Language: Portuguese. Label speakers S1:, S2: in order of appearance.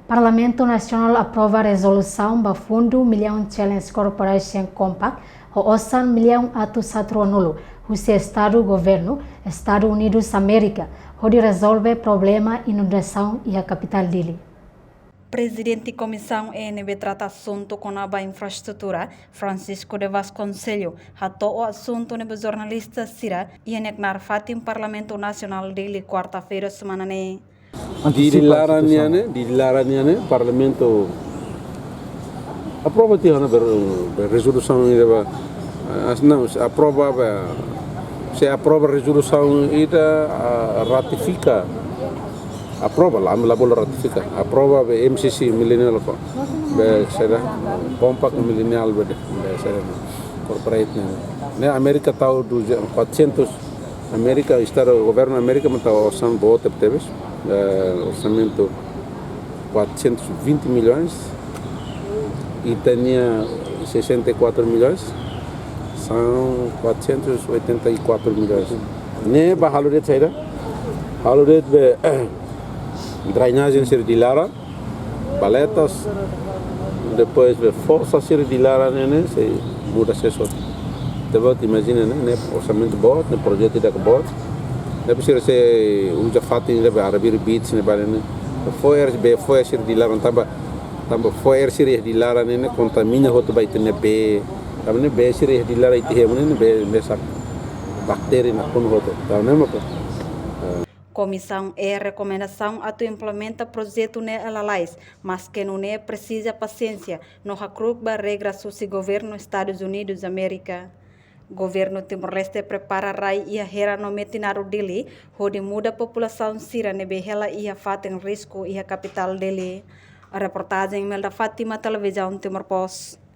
S1: Parlamento Nacional aprova a resolução do Fundo Milhão Challenge Corporation Compact, o OSAN Milhão Ato Satro Nulo, o Estado Governo, Estados Unidos América, onde resolve problema inundação e a capital dele.
S2: Presidente da Comissão ENB trata assunto com a infraestrutura, Francisco de Vasconcelho, ratou o assunto no jornalista Sira e anecnar fatim Parlamento Nacional dele quarta-feira semana ne.
S3: Di dilaraniane Parlamento aprova tiana resolução não aprova se aprova resolução ida ratifica aprova lá me bola ratifica aprova MCC millennial ko be será compact millennial be será corporate né América tal do 400 América Estado governo América mas tal são bote teve orçamento 420 milhões e tinha 64 milhões são 484 milhões né bahalo de saída halo de drainagem ser de Lara baletas depois força ser de Lara né se muda assessor depois imagina né orçamento bom né projeto da bom depois se usa fatin leva arabir beats né balene foi ser de Lara tamba foi ser de Lara né contamina hoto baita né be também be ser de Lara ite né be sak bakteri na kono hoto tá né mapa
S2: Comissão é recomendação a tu implementa projeto ne alalais, mas que não é precisa paciência, no recruba regras do governo Estados Unidos América. Governo Timor-Leste prepara rai e a hera no metinaro dele, onde muda a população sira nebe hela e a fatem risco e a capital dele. A reportagem Melda Fátima, Televisão Timor-Post.